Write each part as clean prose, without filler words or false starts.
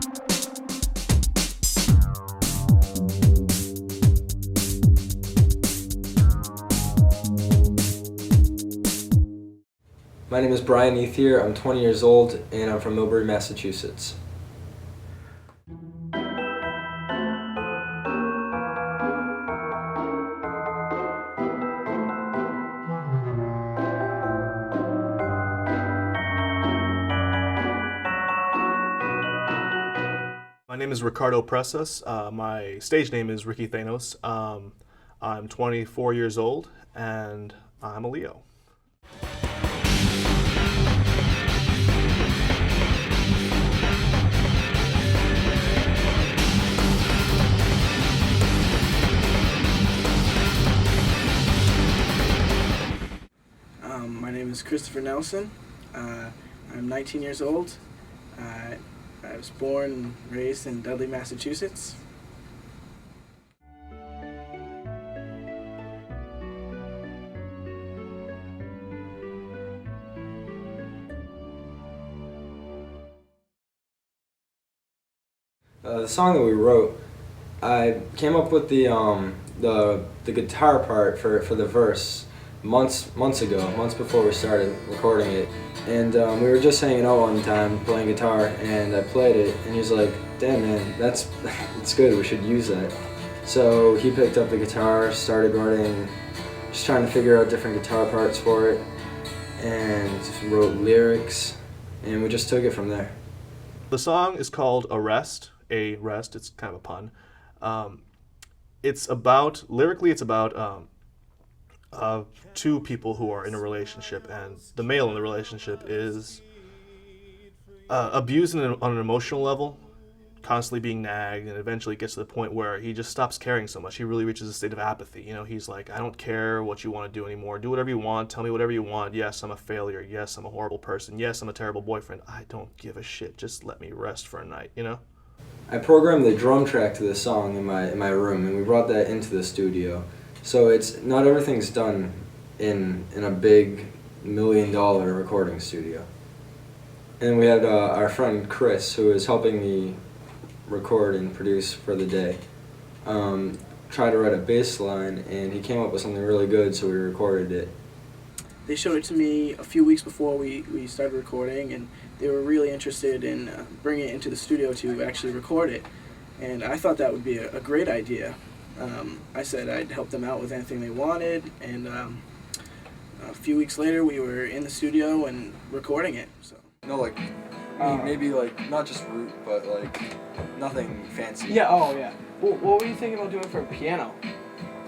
My name is Brian Ethier, I'm 20 years old, and I'm from Millbury, Massachusetts. My name is Ricardo Presas. My stage name is Ricky Thanos. I'm 24 years old, and I'm a Leo. My name is Christopher Nelson. I'm 19 years old. I was born and raised in Dudley, Massachusetts. The song that we wrote, I came up with the guitar part for the verse months before we started recording it. And we were just hanging out one time playing guitar, and I played it, and he was like, "Damn man, that's good. We should use that." So he picked up the guitar, started writing, just trying to figure out different guitar parts for it, and wrote lyrics, and we just took it from there. The song is called Arrest, it's kind of a pun. Lyrically, it's about two people who are in a relationship, and the male in the relationship is abused on an emotional level, constantly being nagged, and eventually gets to the point where he just stops caring so much. He really reaches a state of apathy. You know, he's like, I don't care what you want to do anymore. Do whatever you want. Tell me whatever you want. Yes, I'm a failure. Yes, I'm a horrible person. Yes, I'm a terrible boyfriend. I don't give a shit. Just let me rest for a night, you know? I programmed the drum track to the song in my room, and we brought that into the studio. So it's not everything's done in a big $1 million recording studio. And we had our friend Chris, who is helping me record and produce for the day, try to write a bass line, and he came up with something really good, so we recorded it. They showed it to me a few weeks before we started recording, and they were really interested in bringing it into the studio to actually record it. And I thought that would be a great idea. I said I'd help them out with anything they wanted, and a few weeks later we were in the studio and recording it. So. No, like, maybe like, not just root, but like, nothing fancy. Yeah, oh yeah. Well, what were you thinking about doing for a piano?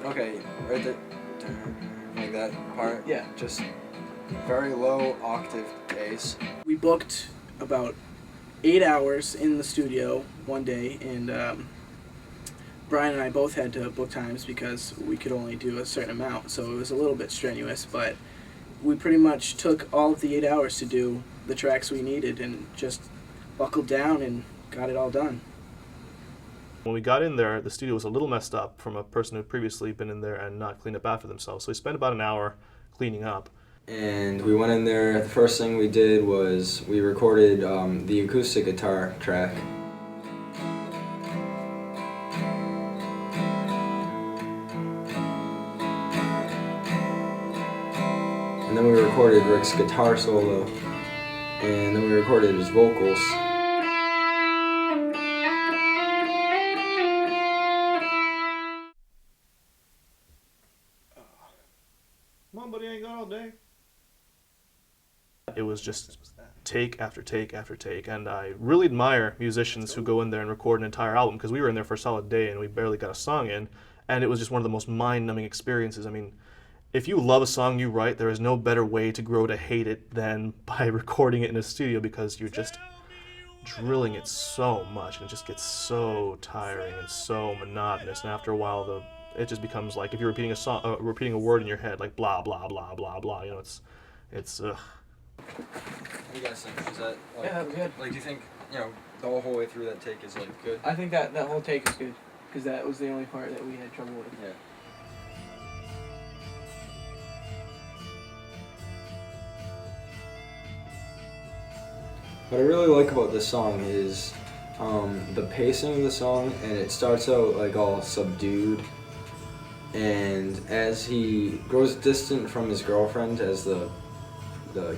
Okay, right there, like that part. Yeah. Just very low octave bass. We booked about 8 hours in the studio one day, and Brian and I both had to book times because we could only do a certain amount, so it was a little bit strenuous, but we pretty much took all of the 8 hours to do the tracks we needed and just buckled down and got it all done. When we got in there, the studio was a little messed up from a person who had previously been in there and not cleaned up after themselves. So we spent about an hour cleaning up. And we went in there, the first thing we did was we recorded the acoustic guitar track. And then we recorded Rick's guitar solo, and then we recorded his vocals. Mom, buddy ain't got all day. It was just take after take after take, and I really admire musicians who go in there and record an entire album, because we were in there for a solid day and we barely got a song in, and it was just one of the most mind-numbing experiences. I mean, if you love a song you write, there is no better way to grow to hate it than by recording it in a studio, because you're just drilling it so much, and it just gets so tiring and so monotonous, and after a while it just becomes like if you're repeating a song, repeating a word in your head, like blah blah blah blah blah. You know, it's. What do you guys think? Is that like, Yeah, that was good. Like, do you think the whole way through that take is like good? I think that whole take is good, because that was the only part that we had trouble with. Yeah. What I really like about this song is the pacing of the song, and it starts out like all subdued, and as he grows distant from his girlfriend, as the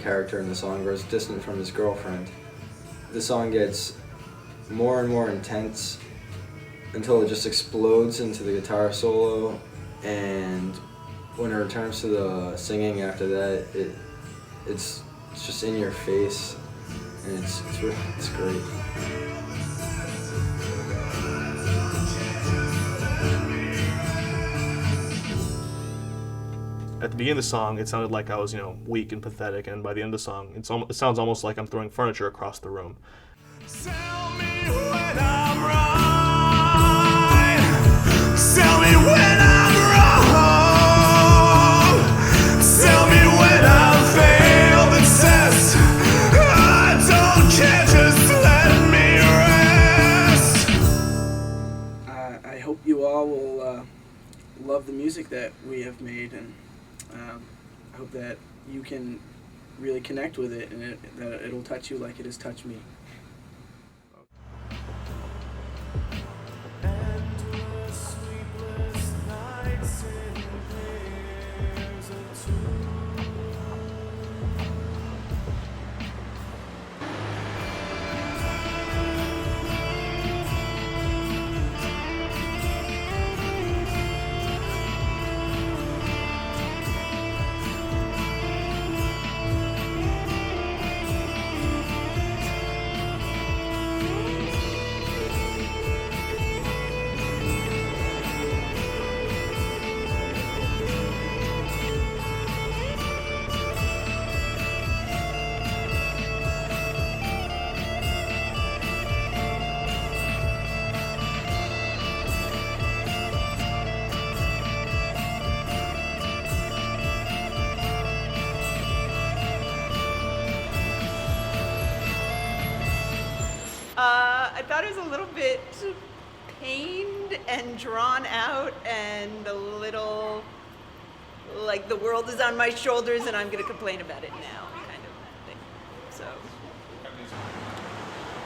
character in the song grows distant from his girlfriend, the song gets more and more intense until it just explodes into the guitar solo, and when it returns to the singing after that, it's just in your face, and it's great. At the beginning of the song, it sounded like I was, weak and pathetic, and by the end of the song, it sounds almost like I'm throwing furniture across the room. Tell me when I'm right. Tell me when I'm wrong. Tell me when I've failed the test. I don't care, just let me rest. I hope you all will love the music that we have made, and I hope that you can really connect with it, and that it'll touch you like it has touched me. I thought it was a little bit pained and drawn out and a little like the world is on my shoulders and I'm going to complain about it now kind of thing. So.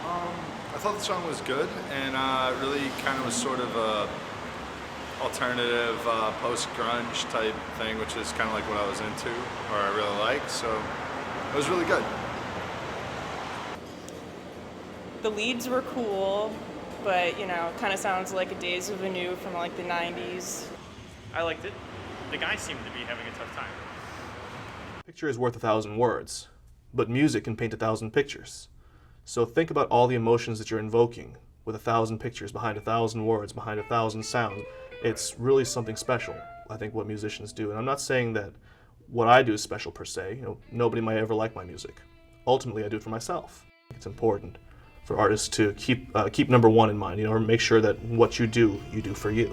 I thought the song was good, and really kind of was sort of a alternative post-grunge type thing, which is kind of like what I was into, or I really like, so it was really good. The leads were cool, but it kind of sounds like a Days of Anew from like the 90s. I liked it. The guys seemed to be having a tough time. A picture is worth 1,000 words, but music can paint 1,000 pictures. So think about all the emotions that you're invoking with 1,000 pictures behind 1,000 words, behind 1,000 sounds. It's really something special, I think, what musicians do. And I'm not saying that what I do is special per se. Nobody might ever like my music. Ultimately, I do it for myself. It's important for artists to keep number one in mind, or make sure that what you do for you.